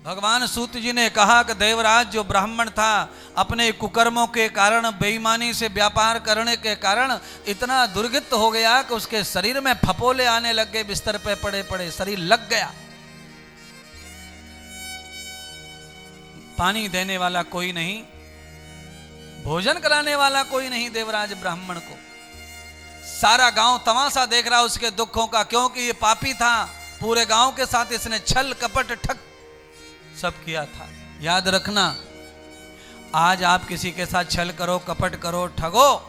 भगवान सूत जी ने कहा कि देवराज जो ब्राह्मण था अपने कुकर्मों के कारण, बेईमानी से व्यापार करने के कारण इतना दुर्गत हो गया कि उसके शरीर में फपोले आने लग गए, बिस्तर पे पड़े पड़े शरीर लग गया। पानी देने वाला कोई नहीं, भोजन कराने वाला कोई नहीं देवराज ब्राह्मण को। सारा गांव तमाशा देख रहा उसके दुखों का, क्योंकि ये पापी था। पूरे गांव के साथ इसने छल कपट ठग सब किया था। याद रखना, आज आप किसी के साथ छल करो, कपट करो, ठगो,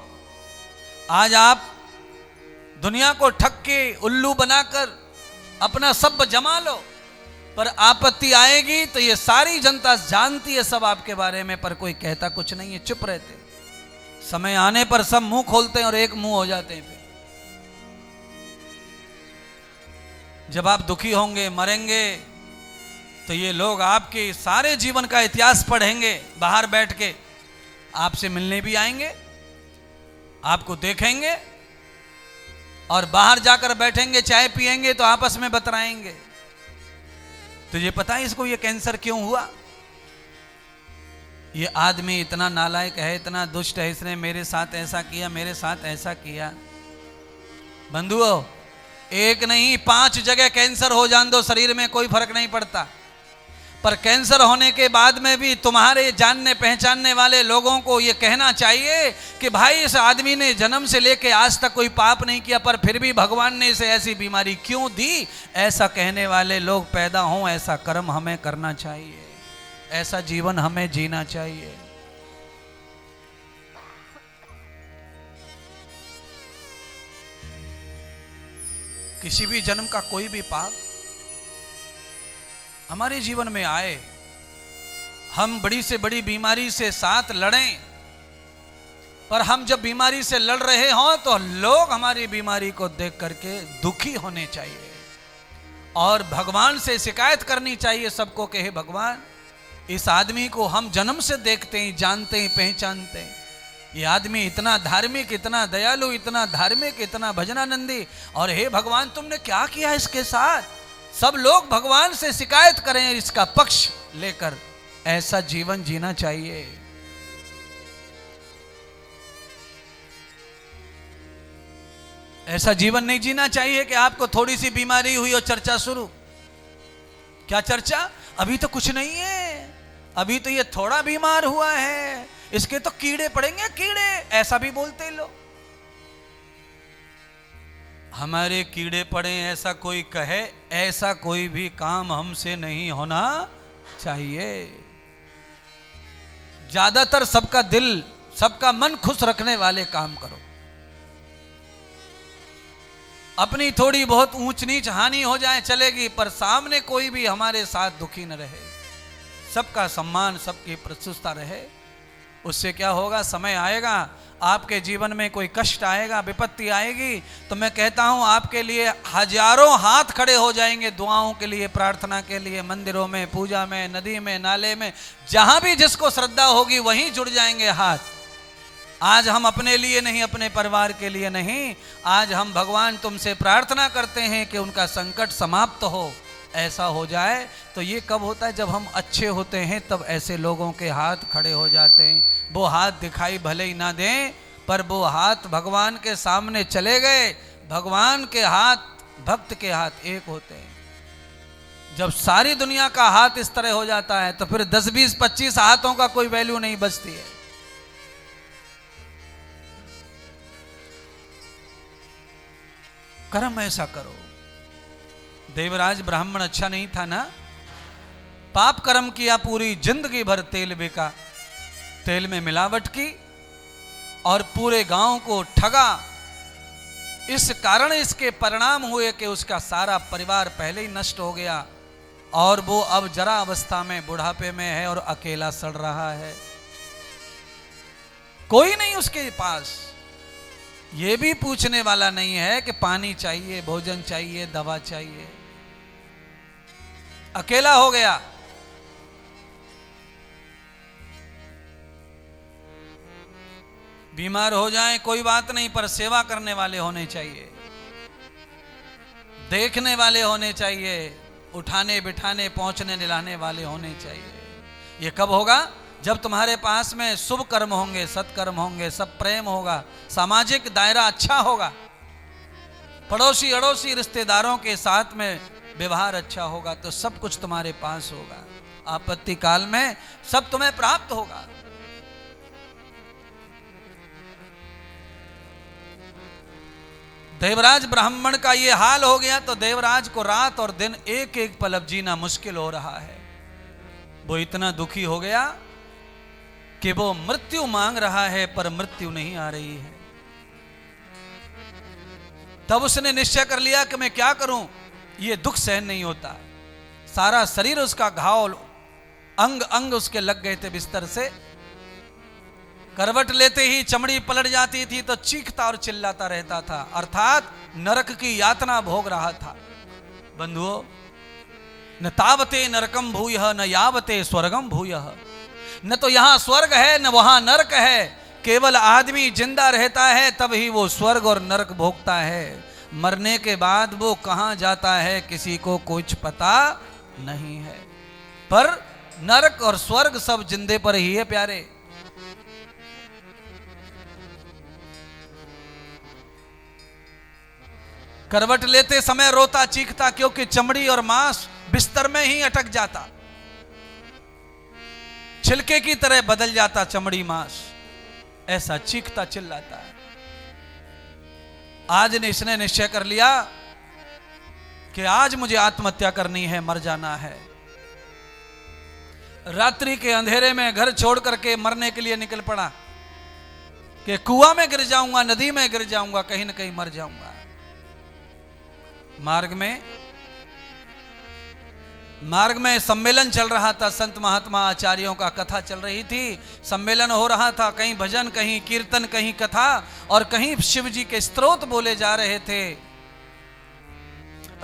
आज आप दुनिया को ठग के उल्लू बनाकर अपना सब जमा लो, पर आपत्ति आएगी तो ये सारी जनता जानती है सब आपके बारे में, पर कोई कहता कुछ नहीं है, चुप रहते। समय आने पर सब मुंह खोलते हैं और एक मुंह हो जाते हैं। फिर जब आप दुखी होंगे, मरेंगे, तो ये लोग आपके सारे जीवन का इतिहास पढ़ेंगे, बाहर बैठ के आपसे मिलने भी आएंगे, आपको देखेंगे, और बाहर जाकर बैठेंगे, चाय पिएंगे तो आपस में बतराएंगे, तुझे पता है इसको ये कैंसर क्यों हुआ? ये आदमी इतना नालायक है, इतना दुष्ट है, इसने मेरे साथ ऐसा किया, मेरे साथ ऐसा किया। बंधुओं, एक नहीं 5 जगह कैंसर हो जान दो शरीर में, कोई फर्क नहीं पड़ता, पर कैंसर होने के बाद में भी तुम्हारे जानने पहचानने वाले लोगों को ये कहना चाहिए कि भाई इस आदमी ने जन्म से लेके आज तक कोई पाप नहीं किया, पर फिर भी भगवान ने इसे ऐसी बीमारी क्यों दी। ऐसा कहने वाले लोग पैदा हों, ऐसा कर्म हमें करना चाहिए, ऐसा जीवन हमें जीना चाहिए। किसी भी जन्म का कोई भी पाप हमारे जीवन में आए, हम बड़ी से बड़ी बीमारी से साथ लड़ें, पर हम जब बीमारी से लड़ रहे हों तो लोग हमारी बीमारी को देख करके दुखी होने चाहिए और भगवान से शिकायत करनी चाहिए सबको कि हे भगवान, इस आदमी को हम जन्म से देखते हैं, जानते हैं, पहचानते हैं, ये आदमी इतना धार्मिक, इतना दयालु, इतना धार्मिक, इतना भजनानंदी, और हे भगवान तुमने क्या किया इसके साथ। सब लोग भगवान से शिकायत करें, इसका पक्ष लेकर ऐसा जीवन जीना चाहिए। ऐसा जीवन नहीं जीना चाहिए कि आपको थोड़ी सी बीमारी हुई और चर्चा शुरू। क्या चर्चा? अभी तो कुछ नहीं है, अभी तो ये थोड़ा बीमार हुआ है, इसके तो कीड़े पड़ेंगे, कीड़े, ऐसा भी बोलते लोग। हमारे कीड़े पड़े ऐसा कोई कहे, ऐसा कोई भी काम हमसे नहीं होना चाहिए। ज्यादातर सबका दिल, सबका मन खुश रखने वाले काम करो। अपनी थोड़ी बहुत ऊंच नीच हानि हो जाए चलेगी, पर सामने कोई भी हमारे साथ दुखी न रहे, सबका सम्मान, सबकी प्रशंसा रहे। उससे क्या होगा, समय आएगा आपके जीवन में कोई कष्ट आएगा, विपत्ति आएगी, तो मैं कहता हूं आपके लिए हजारों हाथ खड़े हो जाएंगे दुआओं के लिए, प्रार्थना के लिए, मंदिरों में, पूजा में, नदी में, नाले में, जहां भी जिसको श्रद्धा होगी वहीं जुड़ जाएंगे हाथ। आज हम अपने लिए नहीं, अपने परिवार के लिए नहीं, आज हम भगवान तुमसे प्रार्थना करते हैं कि उनका संकट समाप्त हो, ऐसा हो जाए। तो ये कब होता है? जब हम अच्छे होते हैं तब ऐसे लोगों के हाथ खड़े हो जाते हैं। वो हाथ दिखाई भले ही ना दें, पर वो हाथ भगवान के सामने चले गए। भगवान के हाथ, भक्त के हाथ एक होते हैं। जब सारी दुनिया का हाथ इस तरह हो जाता है तो फिर 10, 20, 25 हाथों का कोई वैल्यू नहीं बचती है। कर्म ऐसा करो। देवराज ब्राह्मण अच्छा नहीं था ना, पाप कर्म किया, पूरी जिंदगी भर तेल बिका, तेल में मिलावट की और पूरे गांव को ठगा। इस कारण इसके परिणाम हुए कि उसका सारा परिवार पहले ही नष्ट हो गया और वो अब जरा अवस्था में, बुढ़ापे में है और अकेला सड़ रहा है, कोई नहीं उसके पास। ये भी पूछने वाला नहीं है कि पानी चाहिए, भोजन चाहिए, दवा चाहिए, अकेला हो गया। बीमार हो जाए कोई बात नहीं, पर सेवा करने वाले होने चाहिए, देखने वाले होने चाहिए, उठाने बिठाने पहुंचने निलाने वाले होने चाहिए। ये कब होगा? जब तुम्हारे पास में शुभ कर्म होंगे, सत्कर्म होंगे, सब प्रेम होगा, सामाजिक दायरा अच्छा होगा, पड़ोसी अड़ोसी रिश्तेदारों के साथ में व्यवहार अच्छा होगा, तो सब कुछ तुम्हारे पास होगा। आपत्ति काल में सब तुम्हें प्राप्त होगा। देवराज ब्राह्मण का ये हाल हो गया तो देवराज को रात और दिन एक एक पल अब जीना मुश्किल हो रहा है। वो इतना दुखी हो गया कि वो मृत्यु मांग रहा है पर मृत्यु नहीं आ रही है। तब उसने निश्चय कर लिया कि मैं क्या करूं, ये दुख सहन नहीं होता। सारा शरीर उसका घाव, अंग अंग उसके लग गए थे बिस्तर से। करवट लेते ही चमड़ी पलट जाती थी तो चीखता और चिल्लाता रहता था, अर्थात नरक की यातना भोग रहा था। बंधुओं, न तावते नरकम भूयः न यावते स्वर्गम भूयः। न तो यहां स्वर्ग है न वहां नरक है, केवल आदमी जिंदा रहता है तब ही वो स्वर्ग और नरक भोगता है। मरने के बाद वो कहां जाता है किसी को कुछ पता नहीं है। पर नरक और स्वर्ग सब जिंदे पर ही है प्यारे। करवट लेते समय रोता चीखता, क्योंकि चमड़ी और मांस बिस्तर में ही अटक जाता, छिलके की तरह बदल जाता चमड़ी मांस, ऐसा चीखता चिल्लाता है। आज ने इसने निश्चय कर लिया कि आज मुझे आत्महत्या करनी है, मर जाना है। रात्रि के अंधेरे में घर छोड़ करके मरने के लिए निकल पड़ा कि कुआं में गिर जाऊंगा, नदी में गिर जाऊंगा, कहीं न कहीं मर जाऊंगा। मार्ग में सम्मेलन चल रहा था, संत महात्मा आचार्यों का कथा चल रही थी, सम्मेलन हो रहा था, कहीं भजन, कहीं कीर्तन, कहीं कथा और कहीं शिव जी के स्तोत्र बोले जा रहे थे।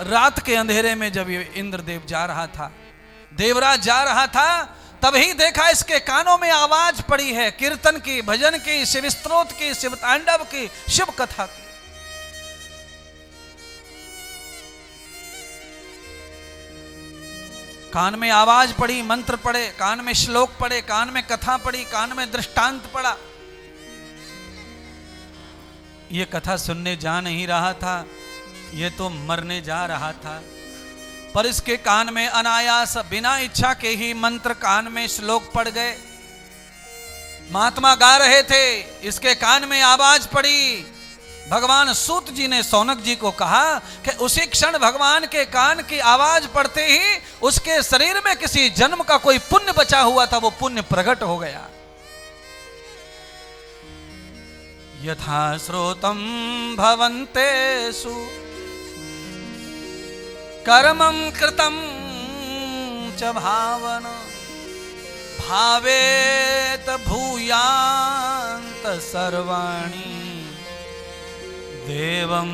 रात के अंधेरे में जब ये इंद्रदेव जा रहा था, देवराज जा रहा था, तभी देखा इसके कानों में आवाज पड़ी है कीर्तन की, भजन की, शिव स्तोत्र की, शिव तांडव की, शिव कथा की। कान में आवाज पड़ी, मंत्र पड़े, कान में श्लोक पड़े, कान में कथा पड़ी, कान में दृष्टांत पड़ा। ये कथा सुनने जा नहीं रहा था, ये तो मरने जा रहा था। पर इसके कान में अनायास बिना इच्छा के ही मंत्र, कान में श्लोक पड़ गए। महात्मा गा रहे थे, इसके कान में आवाज पड़ी। भगवान सूत जी ने सौनक जी को कहा कि उसी क्षण भगवान के कान की आवाज पड़ते ही उसके शरीर में किसी जन्म का कोई पुण्य बचा हुआ था, वो पुण्य प्रकट हो गया। यथा श्रोतम भवन्तेषु कर्मं कृतं च भावन भावेत भूयान्त सर्वाणि देवं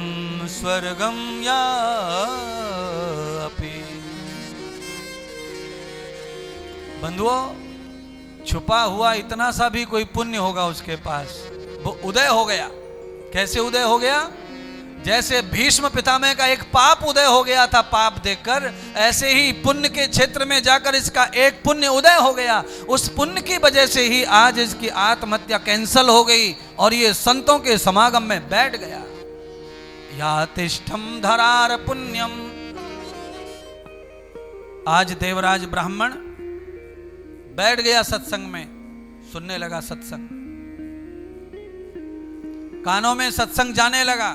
स्वर्गं यापि। बंधुओं, छुपा हुआ इतना सा भी कोई पुण्य होगा उसके पास, वो उदय हो गया। कैसे उदय हो गया? जैसे भीष्म पितामह का एक पाप उदय हो गया था पाप देखकर, ऐसे ही पुण्य के क्षेत्र में जाकर इसका एक पुण्य उदय हो गया। उस पुण्य की वजह से ही आज इसकी आत्महत्या कैंसल हो गई और ये संतों के समागम में बैठ गया। या तिष्ठम धरार पुण्यम। आज देवराज ब्राह्मण बैठ गया सत्संग में, सुनने लगा सत्संग, कानों में सत्संग जाने लगा।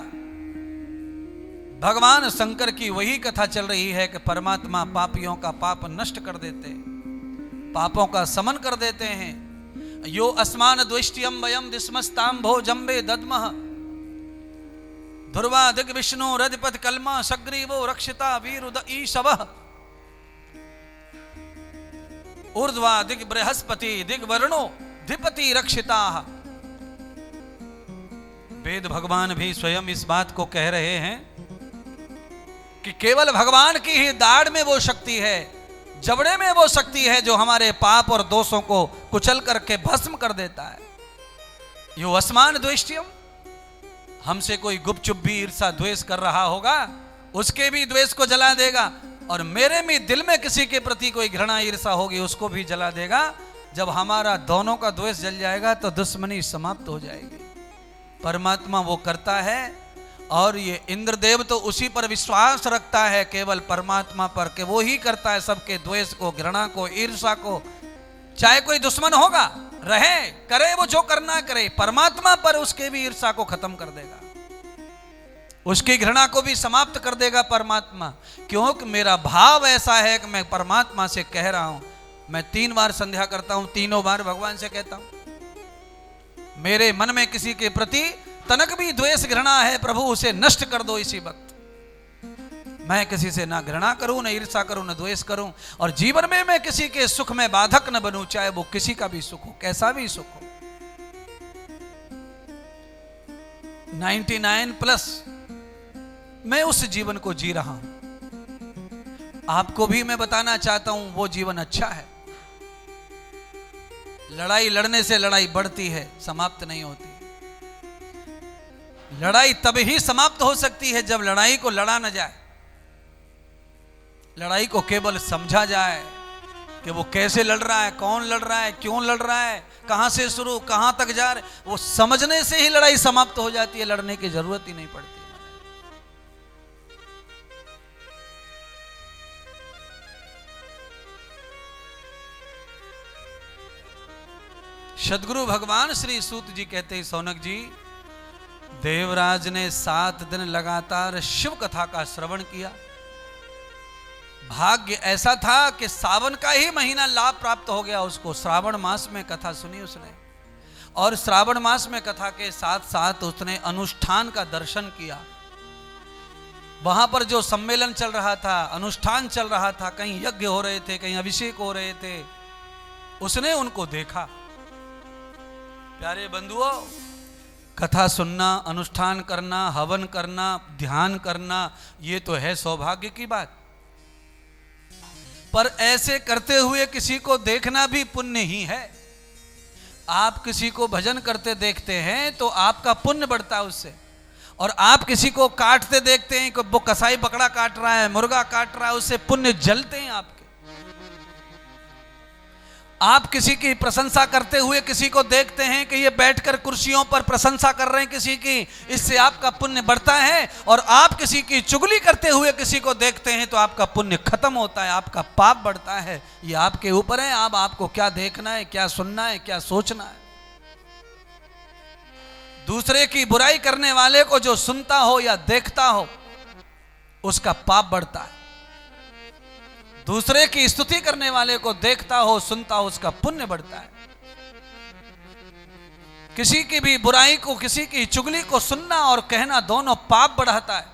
भगवान शंकर की वही कथा चल रही है कि परमात्मा पापियों का पाप नष्ट कर देते, पापों का समन कर देते हैं। यो अस्मान द्वेष्ट्यम वयम दिस्मस्तांभो जम्बे दद्मः ध्रुवा दिग विष्णु रजपथ कलमा सग्रीवो रक्षिता वीरुद ईशवः ऊर्ध्वा दिग बृहस्पति दिग वरुणो धिपति रक्षिता। वेद भगवान भी स्वयं इस बात को कह रहे हैं कि केवल भगवान की ही दाढ़ में वो शक्ति है, जबड़े में वो शक्ति है जो हमारे पाप और दोषों को कुचल करके भस्म कर देता है। यो अस्मान द्वेष्ट्यम, हमसे कोई गुपचुप भी ईर्षा द्वेष कर रहा होगा, उसके भी द्वेष को जला देगा। और मेरे में दिल में किसी के प्रति कोई घृणा ईर्षा होगी उसको भी जला देगा। जब हमारा दोनों का द्वेष जल जाएगा तो दुश्मनी समाप्त हो जाएगी। परमात्मा वो करता है और ये इंद्रदेव तो उसी पर विश्वास रखता है, केवल परमात्मा पर, कि वो ही करता है सबके द्वेष को, घृणा को, ईर्षा को। चाहे कोई दुश्मन होगा, रहे, करे, वो जो करना करे, परमात्मा पर उसके भी ईर्षा को खत्म कर देगा, उसकी घृणा को भी समाप्त कर देगा परमात्मा। क्योंकि मेरा भाव ऐसा है कि मैं परमात्मा से कह रहा हूं। मैं 3 बार संध्या करता हूं, तीनों बार भगवान से कहता हूं मेरे मन में किसी के प्रति तनक भी द्वेष घृणा है, प्रभु उसे नष्ट कर दो इसी वक्त। मैं किसी से ना घृणा करूं, न ईर्षा करूं, न द्वेष करूं, और जीवन में मैं किसी के सुख में बाधक न बनूं, चाहे वो किसी का भी सुख हो, कैसा भी सुख हो। 99+ मैं उस जीवन को जी रहा हूं। आपको भी मैं बताना चाहता हूं वो जीवन अच्छा है। लड़ाई लड़ने से लड़ाई बढ़ती है, समाप्त नहीं होती। लड़ाई तब ही समाप्त हो सकती है जब लड़ाई को लड़ा न जाए, लड़ाई को केवल समझा जाए कि वो कैसे लड़ रहा है, कौन लड़ रहा है, क्यों लड़ रहा है, कहां से शुरू कहां तक जा रहे। वो समझने से ही लड़ाई समाप्त हो जाती है, लड़ने की जरूरत ही नहीं पड़ती। सदगुरु भगवान श्री सूत जी कहते हैं, सौनक जी, देवराज ने 7 दिन लगातार शिव कथा का श्रवण किया। भाग्य ऐसा था कि सावन का ही महीना लाभ प्राप्त हो गया उसको। श्रावण मास में कथा सुनी उसने, और श्रावण मास में कथा के साथ साथ उसने अनुष्ठान का दर्शन किया। वहां पर जो सम्मेलन चल रहा था, अनुष्ठान चल रहा था, कहीं यज्ञ हो रहे थे, कहीं अभिषेक हो रहे थे, उसने उनको देखा। प्यारे बंधुओं, कथा सुनना, अनुष्ठान करना, हवन करना, ध्यान करना, ये तो है सौभाग्य की बात। पर ऐसे करते हुए किसी को देखना भी पुण्य ही है। आप किसी को भजन करते देखते हैं तो आपका पुण्य बढ़ता है उससे, और आप किसी को काटते देखते हैं कि वो कसाई बकरा काट रहा है, मुर्गा काट रहा है, उससे पुण्य जलते हैं आपके। आप किसी की प्रशंसा करते हुए किसी को देखते हैं कि ये बैठकर कुर्सियों पर प्रशंसा कर रहे हैं किसी की, इससे आपका पुण्य बढ़ता है। और आप किसी की चुगली करते हुए किसी को देखते हैं तो आपका पुण्य खत्म होता है, आपका पाप बढ़ता है। ये आपके ऊपर है, आपको क्या देखना है, क्या सुनना है, क्या सोचना है। दूसरे की बुराई करने वाले को जो सुनता हो या देखता हो उसका पाप बढ़ता है। दूसरे की स्तुति करने वाले को देखता हो, सुनता हो, उसका पुण्य बढ़ता है। किसी की भी बुराई को, किसी की चुगली को सुनना और कहना दोनों पाप बढ़ाता है,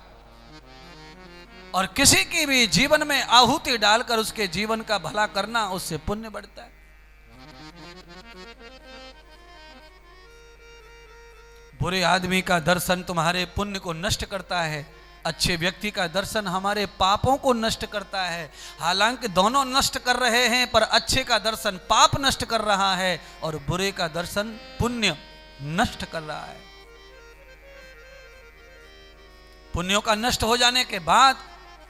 और किसी की भी जीवन में आहुति डालकर उसके जीवन का भला करना, उससे पुण्य बढ़ता है। बुरे आदमी का दर्शन तुम्हारे पुण्य को नष्ट करता है, अच्छे व्यक्ति का दर्शन हमारे पापों को नष्ट करता है। हालांकि दोनों नष्ट कर रहे हैं, पर अच्छे का दर्शन पाप नष्ट कर रहा है और बुरे का दर्शन पुण्य नष्ट कर रहा है। पुण्यों का नष्ट हो जाने के बाद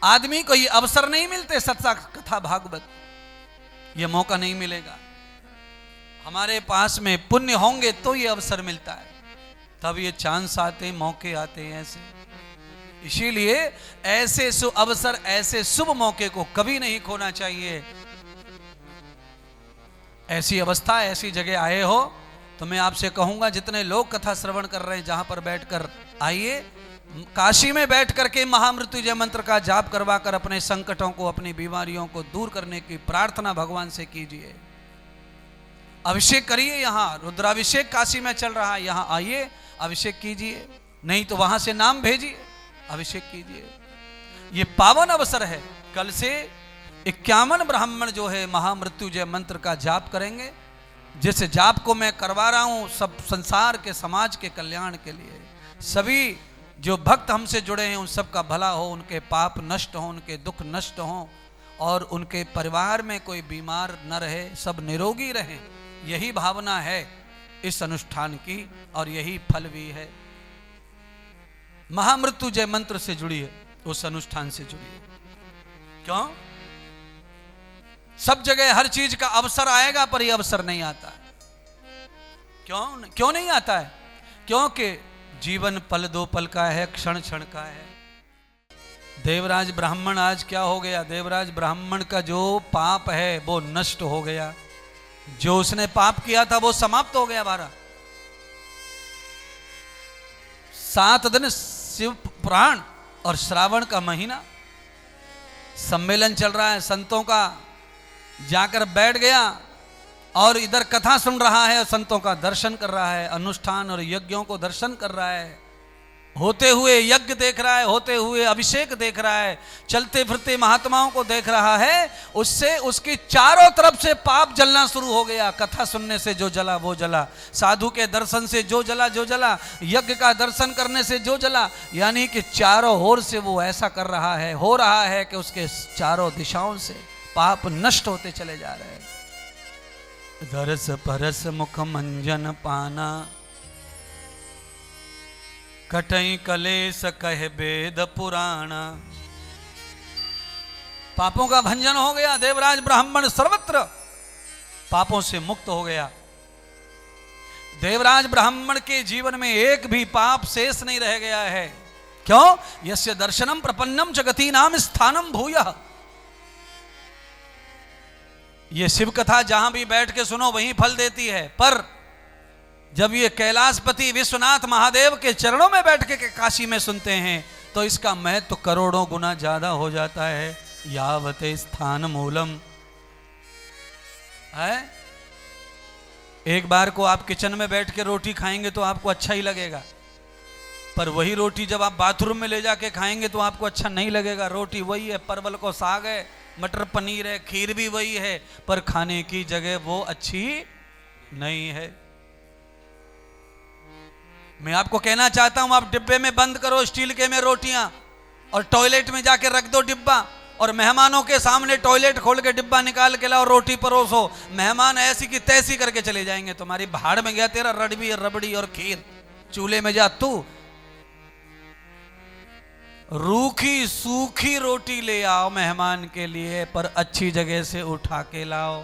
आदमी को ये अवसर नहीं मिलते, सत्संग कथा भागवत, ये मौका नहीं मिलेगा। हमारे पास में पुण्य होंगे तो ये अवसर मिलता है, तब ये चांस आते, मौके आते हैं ऐसे। इसीलिए ऐसे अवसर, ऐसे शुभ मौके को कभी नहीं खोना चाहिए। ऐसी अवस्था, ऐसी जगह आए हो तो मैं आपसे कहूंगा, जितने लोग कथा श्रवण कर रहे हैं जहां पर बैठकर, आइए काशी में बैठ करके महामृत्युंजय मंत्र का जाप करवा कर अपने संकटों को, अपनी बीमारियों को दूर करने की प्रार्थना भगवान से कीजिए। अभिषेक करिए, यहाँ रुद्राभिषेक काशी में चल रहा है, यहाँ आइए अभिषेक कीजिए, नहीं तो वहां से नाम भेजिए, अभिषेक कीजिए। ये पावन अवसर है। कल से 51 ब्राह्मण जो है महामृत्युंजय मंत्र का जाप करेंगे, जिस जाप को मैं करवा रहा हूं सब संसार के, समाज के कल्याण के लिए। सभी जो भक्त हमसे जुड़े हैं उन सब का भला हो, उनके पाप नष्ट हो, उनके दुख नष्ट हो, और उनके परिवार में कोई बीमार न रहे, सब निरोगी रहे। यही भावना है इस अनुष्ठान की, और यही फल भी है। महामृत्युंजय मंत्र से जुड़िए, उस अनुष्ठान से जुड़िए। क्यों? सब जगह हर चीज का अवसर आएगा, पर यह अवसर नहीं आता। क्यों नहीं आता है? क्योंकि जीवन पल दो पल का है, क्षण क्षण का है। देवराज ब्राह्मण आज क्या हो गया? देवराज ब्राह्मण का जो पाप है वो नष्ट हो गया। जो उसने पाप किया था वो समाप्त हो गया। 7 दिन शिव पुराण और श्रावण का महीना सम्मेलन चल रहा है संतों का, जाकर बैठ गया और इधर कथा सुन रहा है, संतों का दर्शन कर रहा है, अनुष्ठान और यज्ञों को दर्शन कर रहा है, होते हुए यज्ञ देख रहा है, होते हुए अभिषेक देख रहा है, चलते फिरते महात्माओं को देख रहा है। उससे उसकी चारों तरफ से पाप जलना शुरू हो गया। कथा सुनने से जो जला वो जला, साधु के दर्शन से जो जला, यज्ञ का दर्शन करने से जो जला, यानी कि चारों ओर से वो ऐसा कर रहा है, हो रहा है कि उसके चारों दिशाओं से पाप नष्ट होते चले जा रहे हैं। दरस परस मुख मंजन पाना, कटई कलेश कहे वेद पुराणा। पापों का भंजन हो गया। देवराज ब्राह्मण सर्वत्र पापों से मुक्त हो गया। देवराज ब्राह्मण के जीवन में एक भी पाप शेष नहीं रह गया है। क्यों? यस्य दर्शनम प्रपन्नम जगती नाम स्थानम भूयः। ये शिव कथा जहां भी बैठ के सुनो वहीं फल देती है, पर जब ये कैलाशपति विश्वनाथ महादेव के चरणों में बैठ के काशी में सुनते हैं तो इसका महत्व तो करोड़ों गुना ज्यादा हो जाता है। यावते स्थान मूलम है। एक बार को आप किचन में बैठ के रोटी खाएंगे तो आपको अच्छा ही लगेगा, पर वही रोटी जब आप बाथरूम में ले जाके खाएंगे तो आपको अच्छा नहीं लगेगा। रोटी वही है, परवल को साग है, मटर पनीर है, खीर भी वही है, पर खाने की जगह वो अच्छी नहीं है। मैं आपको कहना चाहता हूं, आप डिब्बे में बंद करो स्टील के में रोटियां और टॉयलेट में जाके रख दो डिब्बा, और मेहमानों के सामने टॉयलेट खोल के डिब्बा निकाल के लाओ, रोटी परोसो। मेहमान ऐसी की तैसी करके चले जाएंगे। तुम्हारी भाड़ में गया तेरा रड़बी रबड़ी और खीर। चूल्हे में जा तू रूखी सूखी रोटी ले आओ मेहमान के लिए, पर अच्छी जगह से उठा के लाओ।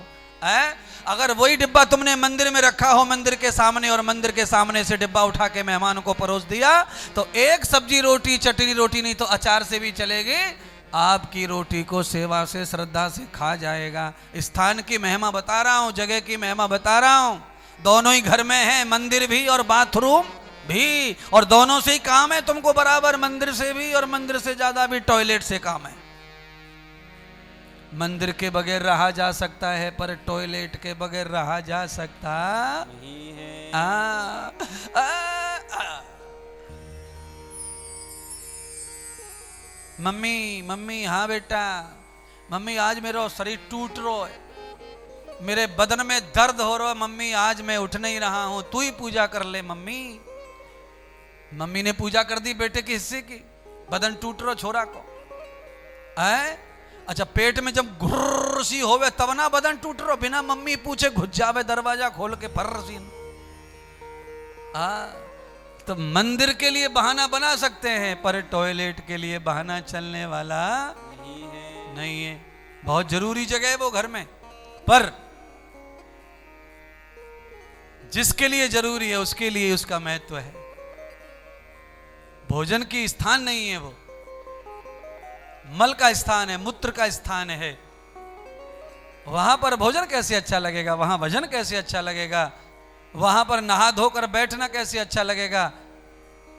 अगर वही डिब्बा तुमने मंदिर में रखा हो, मंदिर के सामने, और मंदिर के सामने से डिब्बा उठा के मेहमान को परोस दिया, तो एक सब्जी रोटी, चटनी रोटी नहीं तो अचार से भी चलेगी, आपकी रोटी को सेवा से श्रद्धा से खा जाएगा। स्थान की महिमा बता रहा हूं, जगह की महिमा बता रहा हूं। दोनों ही घर में है, मंदिर भी और बाथरूम भी, और दोनों से ही काम है तुमको बराबर, मंदिर से भी और मंदिर से ज्यादा भी टॉयलेट से काम है। मंदिर के बगैर रहा जा सकता है, पर टॉयलेट के बगैर रहा जा सकता नहीं है। मम्मी हाँ बेटा, मम्मी आज मेरा शरीर टूट रहा है, मेरे बदन में दर्द हो रहा है, मम्मी आज मैं उठ नहीं रहा हूं, तू ही पूजा कर ले। मम्मी ने पूजा कर दी बेटे के हिस्से की, बदन टूट रहा छोरा को है। अच्छा, पेट में जब घुर्र सी होवे तब ना बदन टूट रहा, बिना मम्मी पूछे घुस जावे दरवाजा खोल के फर्र सी। तो मंदिर के लिए बहाना बना सकते हैं, पर टॉयलेट के लिए बहाना चलने वाला नहीं है। बहुत जरूरी जगह है वो घर में, पर जिसके लिए जरूरी है उसके लिए उसका महत्व है। भोजन की स्थान नहीं है वो, मल का स्थान है, मूत्र का स्थान है। वहां पर भोजन कैसे अच्छा लगेगा, वहां भजन कैसे अच्छा लगेगा, वहां पर नहा धोकर बैठना कैसे अच्छा लगेगा।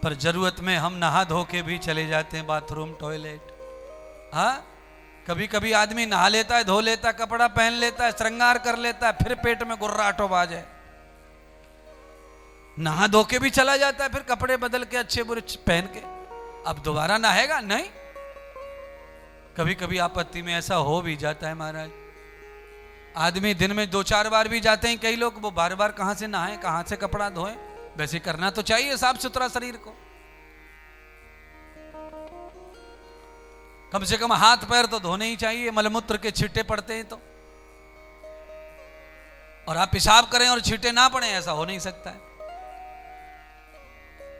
पर जरूरत में हम नहा धो के भी चले जाते हैं बाथरूम, टॉयलेट। हाँ, कभी कभी आदमी नहा लेता है, धो लेता है, कपड़ा पहन लेता है, श्रृंगार कर लेता है, फिर पेट में गुर्राटो बाज है, नहा धो के भी चला जाता है, फिर कपड़े बदल के अच्छे बुरे पहन के, अब दोबारा नहाएगा नहीं। कभी कभी आपत्ति में ऐसा हो भी जाता है महाराज, आदमी दिन में 2-4 बार भी जाते हैं कई लोग, वो बार बार कहां से नहाएं, कहां से कपड़ा धोएं। वैसे करना तो चाहिए साफ सुथरा शरीर को, कम से कम हाथ पैर तो धोने ही चाहिए, मलमूत्र के छींटे पड़ते हैं तो। और आप पेशाब करें और छींटे ना पड़े, ऐसा हो नहीं सकता है,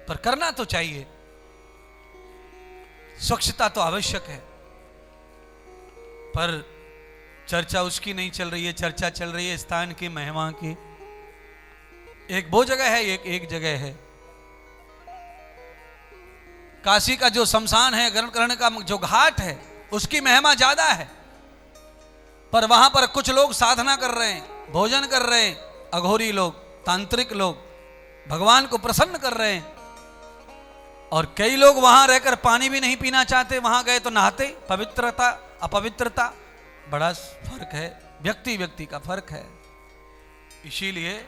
पर करना तो चाहिए। स्वच्छता तो आवश्यक है। पर चर्चा उसकी नहीं चल रही है, चर्चा चल रही है स्थान की महिमा की। एक वो जगह है, एक जगह है काशी का जो शमशान है, कर्ण का जो घाट है, उसकी महिमा ज्यादा है। पर वहां पर कुछ लोग साधना कर रहे हैं, भोजन कर रहे हैं, अघोरी लोग, तांत्रिक लोग भगवान को प्रसन्न कर रहे हैं। और कई लोग वहां रहकर पानी भी नहीं पीना चाहते, वहां गए तो नहाते। पवित्रता अपवित्रता बड़ा फर्क है, व्यक्ति व्यक्ति का फर्क है। इसीलिए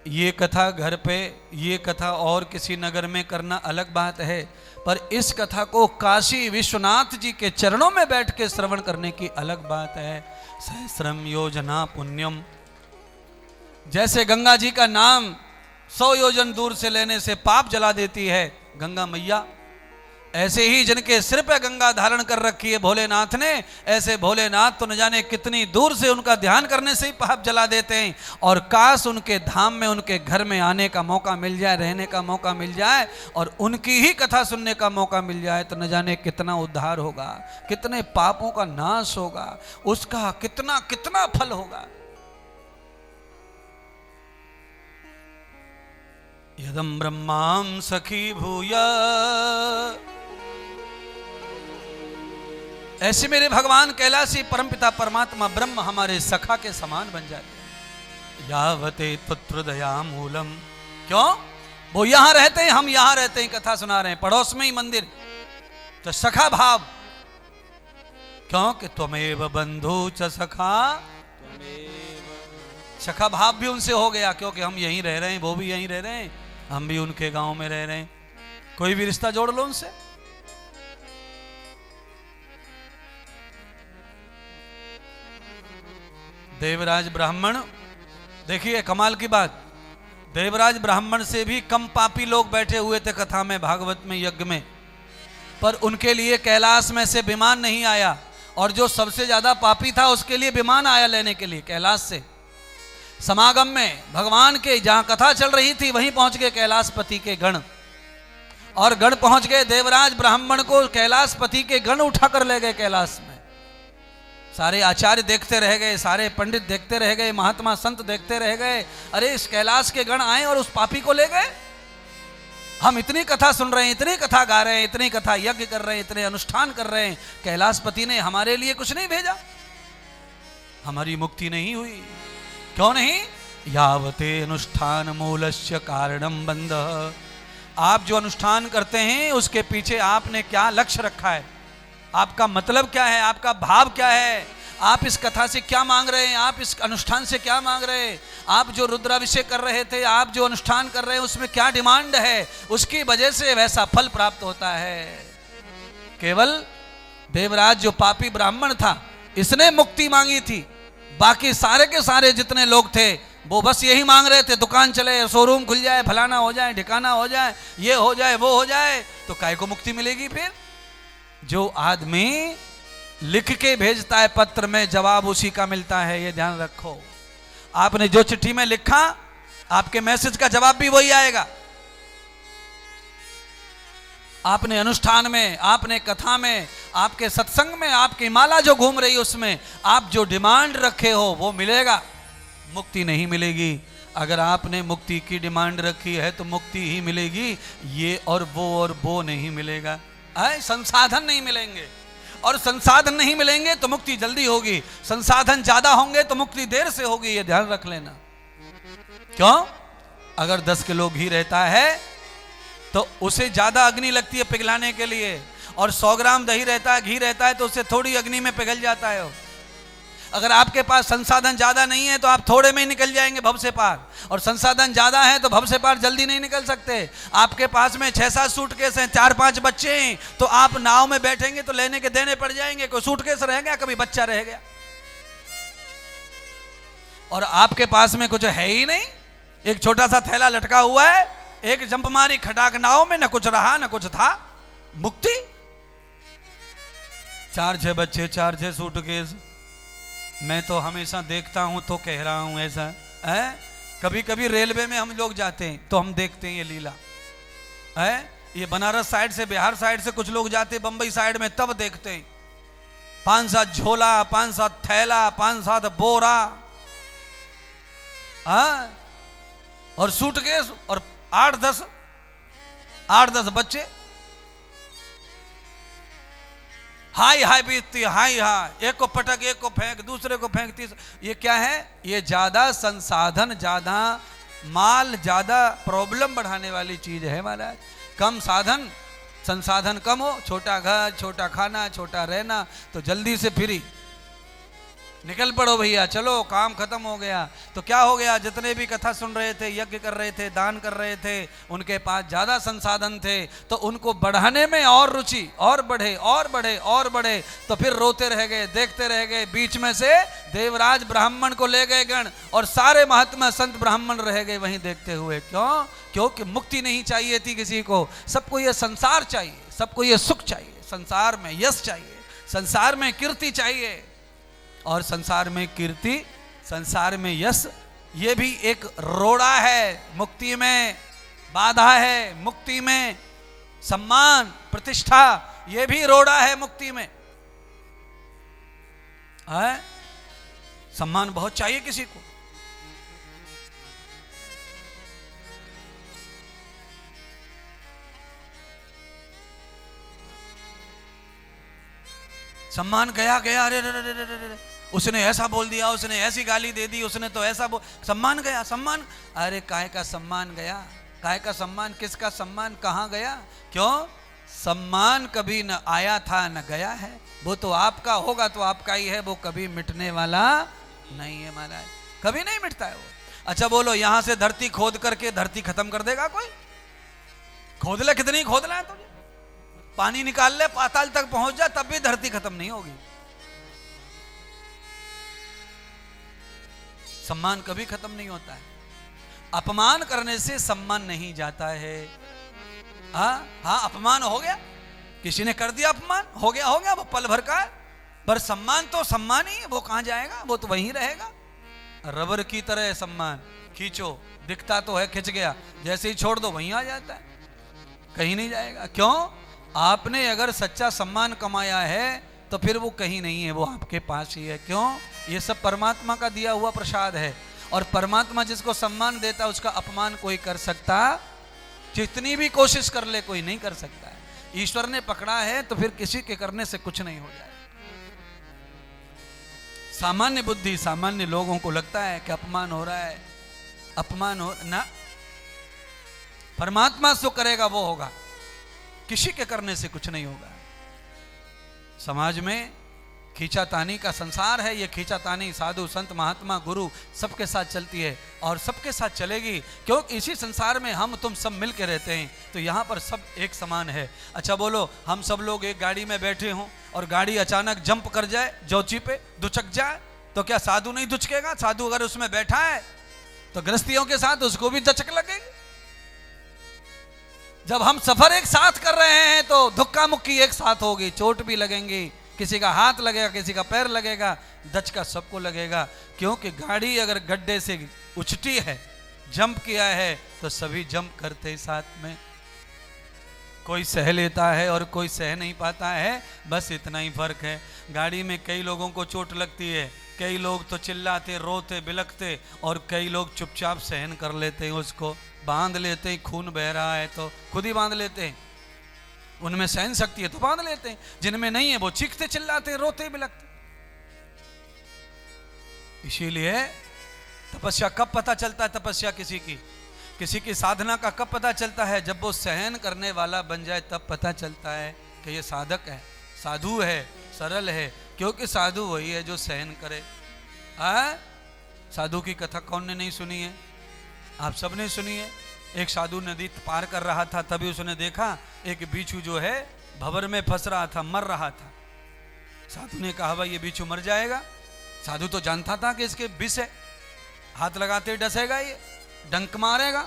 ये कथा घर पे, ये कथा और किसी नगर में करना अलग बात है, पर इस कथा को काशी विश्वनाथ जी के चरणों में बैठ के श्रवण करने की अलग बात है। सहस्रम योजना पुण्यम, जैसे गंगा जी का नाम 100 योजन दूर से लेने से पाप जला देती है गंगा मैया, ऐसे ही जिनके सिर पे गंगा धारण कर रखी है भोलेनाथ ने, ऐसे भोलेनाथ तो न जाने कितनी दूर से उनका ध्यान करने से ही पाप जला देते हैं। और काश उनके धाम में, उनके घर में आने का मौका मिल जाए, रहने का मौका मिल जाए और उनकी ही कथा सुनने का मौका मिल जाए, तो न जाने कितना उद्धार होगा, कितने पापों का नाश होगा, उसका कितना कितना फल होगा। यदम ब्रह्मां सखी भूया, ऐसे मेरे भगवान कैलाशी परमपिता परमात्मा ब्रह्म हमारे सखा के समान बन जाते। यावते पुत्रदया मूलम, क्यों? वो यहां रहते हैं, हम यहां रहते हैं, कथा सुना रहे हैं, पड़ोस में ही मंदिर, तो सखा भाव, क्यों कि त्वमेव बंधु च सखा, सखा भाव भी उनसे हो गया, क्योंकि हम यहीं रह रहे हैं, वो भी यहीं रह रहे हैं, हम भी उनके गांव में रह रहे हैं, कोई भी रिश्ता जोड़ लो उनसे। देवराज ब्राह्मण, देखिए कमाल की बात, देवराज ब्राह्मण से भी कम पापी लोग बैठे हुए थे कथा में, भागवत में, यज्ञ में, पर उनके लिए कैलाश में से विमान नहीं आया, और जो सबसे ज्यादा पापी था उसके लिए विमान आया लेने के लिए कैलाश से। समागम में भगवान के जहां कथा चल रही थी वहीं पहुंच गए कैलाशपति के गण, और गण पहुंच गए, देवराज ब्राह्मण को कैलाशपति के गण उठाकर ले गए कैलाश में। सारे आचार्य देखते रह गए, सारे पंडित देखते रह गए, महात्मा संत देखते रह गए, अरे इस कैलाश के गण आए और उस पापी को ले गए। हम इतनी कथा सुन रहे हैं, इतनी कथा गा रहे हैं, इतनी कथा यज्ञ कर रहे हैं, इतने अनुष्ठान कर रहे हैं, कैलाशपति ने हमारे लिए कुछ नहीं भेजा, हमारी मुक्ति नहीं हुई। क्यों नहीं? यावते अनुष्ठान मूलस्य कारणम बंध, आप जो अनुष्ठान करते हैं उसके पीछे आपने क्या लक्ष्य रखा है, आपका मतलब क्या है, आपका भाव क्या है, आप इस कथा से क्या मांग रहे हैं, आप इस अनुष्ठान से क्या मांग रहे हैं, आप जो रुद्राभिषेक कर रहे थे, आप जो अनुष्ठान कर रहे हैं उसमें क्या डिमांड है, उसकी वजह से वैसा फल प्राप्त होता है। केवल देवराज जो पापी ब्राह्मण था इसने मुक्ति मांगी थी, बाकी सारे के सारे जितने लोग थे वो बस यही मांग रहे थे, दुकान चले, शोरूम खुल जाए, फलाना हो जाए, ठिकाना हो जाए, ये हो जाए, वो हो जाए, तो काय को मुक्ति मिलेगी फिर? जो आदमी लिख के भेजता है पत्र में, जवाब उसी का मिलता है, ये ध्यान रखो। आपने जो चिट्ठी में लिखा, आपके मैसेज का जवाब भी वही आएगा। आपने अनुष्ठान में, आपने कथा में, आपके सत्संग में, आपकी माला जो घूम रही उसमें आप जो डिमांड रखे हो वो मिलेगा, मुक्ति नहीं मिलेगी। अगर आपने मुक्ति की डिमांड रखी है तो मुक्ति ही मिलेगी, ये और वो नहीं मिलेगा। संसाधन नहीं मिलेंगे, और संसाधन नहीं मिलेंगे तो मुक्ति जल्दी होगी, संसाधन ज्यादा होंगे तो मुक्ति देर से होगी, ये ध्यान रख लेना। क्यों? अगर 10 किलो घी रहता है तो उसे ज्यादा अग्नि लगती है पिघलाने के लिए, और 100 ग्राम दही रहता है, घी रहता है, तो उससे थोड़ी अग्नि में पिघल जाता है। अगर आपके पास संसाधन ज्यादा नहीं है तो आप थोड़े में ही निकल जाएंगे भव से पार, और संसाधन ज्यादा है तो भव से पार जल्दी नहीं निकल सकते। आपके पास में 6-7 सूटकेस हैं, 4-5 बच्चे हैं, तो आप नाव में बैठेंगे तो लेने के देने पड़ जाएंगे, कोई सूटकेस रह गया, कभी बच्चा रह गया, और आपके पास में कुछ है ही नहीं, एक छोटा सा थैला लटका हुआ है, एक जंप मारी खटाक नाव में, न कुछ रहा न कुछ था, मुक्ति। 4-6 बच्चे, 4-6 सूटकेस, मैं तो हमेशा देखता हूं तो कह रहा हूं ऐसा है। कभी कभी रेलवे में हम लोग जाते हैं तो हम देखते हैं ये लीला है, ये बनारस साइड से, बिहार साइड से कुछ लोग जाते, बंबई साइड में, तब देखते हैं 5-7 झोला, 5-7 थैला, 5-7 बोरा, हाँ, और सूटकेस, और 8-10 बच्चे। हाय हाय बीतती, हाय हाय, एक को पटक, एक को फेंक, दूसरे को फेंक, ये क्या है? ये ज्यादा संसाधन, ज्यादा माल, ज्यादा प्रॉब्लम बढ़ाने वाली चीज है महाराज। कम साधन, संसाधन कम हो, छोटा घर, छोटा खाना, छोटा रहना, तो जल्दी से फ्री निकल पड़ो भैया, चलो काम खत्म हो गया। तो क्या हो गया? जितने भी कथा सुन रहे थे, यज्ञ कर रहे थे, दान कर रहे थे, उनके पास ज्यादा संसाधन थे, तो उनको बढ़ाने में और रुचि, और बढ़े और बढ़े और बढ़े, तो फिर रोते रह गए, देखते रह गए। बीच में से देवराज ब्राह्मण को ले गए गण, और सारे महात्मा संत ब्राह्मण रह गए वहीं देखते हुए। क्यों? क्योंकि मुक्ति नहीं चाहिए थी किसी को, सबको ये संसार चाहिए, सबको ये सुख चाहिए, संसार में यश चाहिए, संसार में कीर्ति चाहिए। और संसार में कीर्ति, संसार में यश, ये भी एक रोड़ा है, मुक्ति में बाधा है, मुक्ति में सम्मान प्रतिष्ठा, ये भी रोड़ा है मुक्ति में। है? सम्मान बहुत चाहिए किसी को। सम्मान गया गया, अरे रे, उसने ऐसा बोल दिया, उसने ऐसी गाली दे दी, उसने तो ऐसा सम्मान गया, सम्मान, अरे काय का सम्मान गया? काय का सम्मान? किसका सम्मान कहाँ गया? क्यों? सम्मान कभी न आया था न गया है, वो तो आपका होगा तो आपका ही है, वो कभी मिटने वाला नहीं है महाराज, कभी नहीं मिटता है वो। अच्छा बोलो, यहां से धरती खोद करके धरती खत्म कर देगा कोई? खोद ले, कितनी खोद ले तुझे, पानी निकाल ले, पाताल तक पहुंच जा, तब भी धरती खत्म नहीं होगी। सम्मान कभी खत्म नहीं होता है। अपमान करने से सम्मान नहीं जाता है। हाँ, अपमान हो गया, किसी ने कर दिया अपमान, हो गया, वो पल भर का है, पर सम्मान तो सम्मान ही है, वो कहां जाएगा, वो तो वहीं रहेगा। रबर की तरह सम्मान, खींचो, दिखता तो है, खिंच गया, जैसे ही छोड़ दो वहीं आ जाता है, कहीं नहीं जाएगा। क्यों? आपने अगर सच्चा सम्मान कमाया है तो फिर वो कहीं नहीं है, वो आपके पास ही है। क्यों? ये सब परमात्मा का दिया हुआ प्रसाद है, और परमात्मा जिसको सम्मान देता है उसका अपमान कोई कर सकता, जितनी भी कोशिश कर ले कोई नहीं कर सकता है। ईश्वर ने पकड़ा है तो फिर किसी के करने से कुछ नहीं हो जाए। सामान्य बुद्धि, सामान्य लोगों को लगता है कि अपमान हो रहा है, अपमान हो ना, परमात्मा जो करेगा वो होगा, किसी के करने से कुछ नहीं होगा। समाज में खींचातानी का संसार है, ये खींचातानी साधु संत महात्मा गुरु सबके साथ चलती है और सबके साथ चलेगी, क्योंकि इसी संसार में हम तुम सब मिल के रहते हैं, तो यहाँ पर सब एक समान है। अच्छा बोलो, हम सब लोग एक गाड़ी में बैठे हों और गाड़ी अचानक जंप कर जाए, जोची पे दुचक जाए, तो क्या साधु नहीं दुचकेगा? साधु अगर उसमें बैठा है तो गृहस्थियों के साथ उसको भी दचक लगेगी। जब हम सफर एक साथ कर रहे हैं तो धक्का मुक्की एक साथ होगी, चोट भी लगेंगी, किसी का हाथ लगेगा, किसी का पैर लगेगा, दचका सबको लगेगा। क्योंकि गाड़ी अगर गड्ढे से उछटी है, जंप किया है, तो सभी जंप करते हैं साथ में। कोई सह लेता है और कोई सह नहीं पाता है, बस इतना ही फर्क है। गाड़ी में कई लोगों को चोट लगती है, कई लोग तो चिल्लाते, रोते, बिलखते, और कई लोग चुपचाप सहन कर लेते हैं, उसको बांध लेते हैं। खून बह रहा है तो खुद ही बांध लेते हैं, उनमें सहन शक्ति है तो बांध लेते हैं, जिनमें नहीं है वो चीखते, चिल्लाते, रोते, बिलखते। इसीलिए तपस्या कब पता चलता है? तपस्या किसी की साधना का कब पता चलता है? जब वो सहन करने वाला बन जाए, तब पता चलता है कि ये साधक है, साधु है, सरल है। क्योंकि साधु वही है जो सहन करे। साधु की कथा कौन ने नहीं सुनी है? आप सबने सुनी है। एक साधु नदी पार कर रहा था, तभी उसने देखा एक बिच्छू जो है भंवर में फंस रहा था, मर रहा था। साधु ने कहा, भाई ये बिच्छू मर जाएगा। साधु तो जानता था कि इसके विष है, हाथ लगाते डसेगा, ये डंक मारेगा।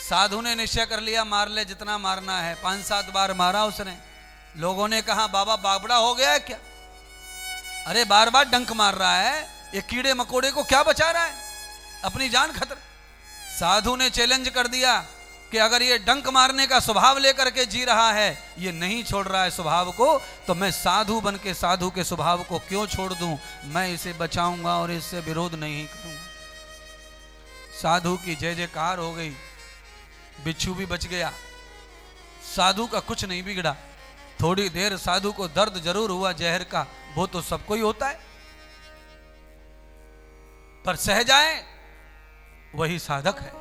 साधु ने निश्चय कर लिया, मार ले जितना मारना है। 5-7 बार मारा उसने। लोगों ने कहा, बाबा बाबड़ा हो गया है क्या? अरे बार बार डंक मार रहा है, ये कीड़े मकोड़े को क्या बचा रहा है, अपनी जान खतरे। साधु ने चैलेंज कर दिया, कि अगर ये डंक मारने का स्वभाव लेकर के जी रहा है, ये नहीं छोड़ रहा है स्वभाव को, तो मैं साधु बन के साधु के स्वभाव को क्यों छोड़ दूं? मैं इसे बचाऊंगा और इससे विरोध नहीं करूंगा। साधु की जय जयकार हो गई, बिच्छू भी बच गया, साधु का कुछ नहीं बिगड़ा। थोड़ी देर साधु को दर्द जरूर हुआ जहर का, वो तो सबको ही होता है, पर सह जाए वही साधक है।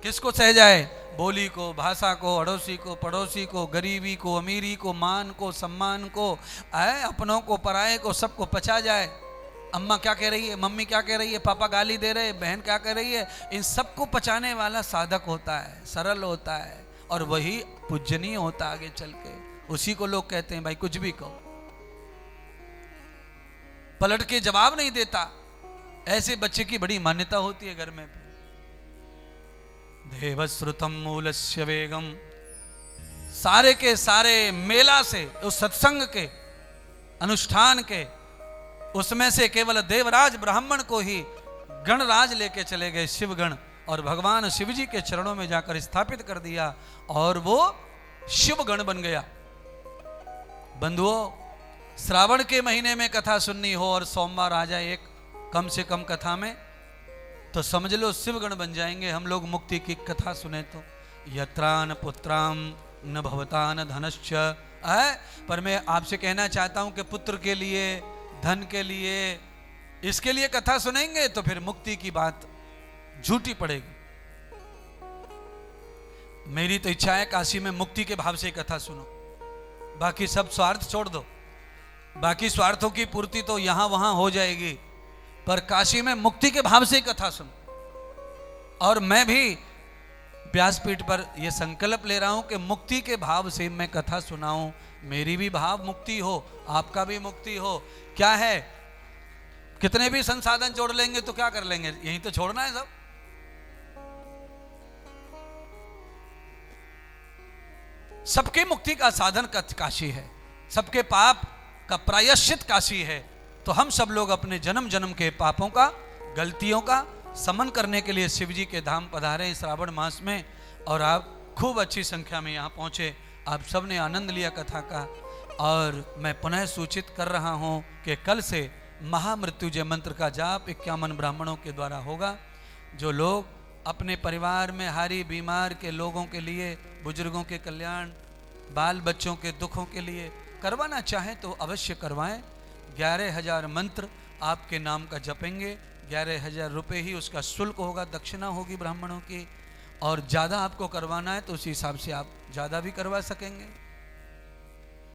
किसको सह जाए? बोली को, भाषा को, अड़ोसी को, पड़ोसी को, गरीबी को, अमीरी को, मान को, सम्मान को, अपनों को, पराये को, सबको पचा जाए। अम्मा क्या कह रही है, मम्मी क्या कह रही है, पापा गाली दे रहे, बहन क्या कह रही है, इन सबको पचाने वाला साधक होता है, सरल होता है, और वही पूजनीय होता आगे चल के। उसी को लोग कहते हैं भाई कुछ भी कहो, पलट के जवाब नहीं देता। ऐसे बच्चे की बड़ी मान्यता होती है घर में। देवश्रुतम मूलस्य वेगम, सारे के सारे मेला से, उस सत्संग के अनुष्ठान के, उसमें से केवल देवराज ब्राह्मण को ही गणराज लेके चले गए शिवगण, और भगवान शिव जी के चरणों में जाकर स्थापित कर दिया, और वो शिवगण बन गया। बंधुओं, श्रावण के महीने में कथा सुननी हो और सोमवार आ जाए एक कम से कम कथा में, तो समझ लो शिवगण बन जाएंगे हम लोग मुक्ति की कथा सुने तो। यत्रान पुत्राम न भवतान धनश्च, पर मैं आपसे कहना चाहता हूं कि पुत्र के लिए, धन के लिए, इसके लिए कथा सुनेंगे तो फिर मुक्ति की बात झूठी पड़ेगी। मेरी तो इच्छा है काशी में मुक्ति के भाव से कथा सुनो, बाकी सब स्वार्थ छोड़ दो। बाकी स्वार्थों की पूर्ति तो यहां वहां हो जाएगी, पर काशी में मुक्ति के भाव से कथा सुनो। और मैं भी व्यासपीठ पर यह संकल्प ले रहा हूं कि मुक्ति के भाव से मैं कथा सुनाऊं, मेरी भी भाव मुक्ति हो, आपका भी मुक्ति हो। क्या है, कितने भी संसाधन जोड़ लेंगे तो क्या कर लेंगे, यही तो छोड़ना है सब। सबके मुक्ति का साधन काशी है, सबके पाप का प्रायश्चित काशी है। तो हम सब लोग अपने जन्म जन्म के पापों का, गलतियों का समन करने के लिए शिव जी के धाम पधारे हैं श्रावण मास में, और आप खूब अच्छी संख्या में यहाँ पहुँचे। आप सब ने आनंद लिया कथा का। और मैं पुनः सूचित कर रहा हूँ कि कल से महामृत्युंजय मंत्र का जाप 51 ब्राह्मणों के द्वारा होगा। जो लोग अपने परिवार में हारी बीमार के लोगों के लिए, बुजुर्गों के कल्याण, बाल बच्चों के दुखों के लिए करवाना चाहें तो अवश्य करवाएं। 11,000 मंत्र आपके नाम का जपेंगे, 11,000 रुपये ही उसका शुल्क होगा, दक्षिणा होगी ब्राह्मणों की। और ज़्यादा आपको करवाना है तो उसी हिसाब से आप ज़्यादा भी करवा सकेंगे।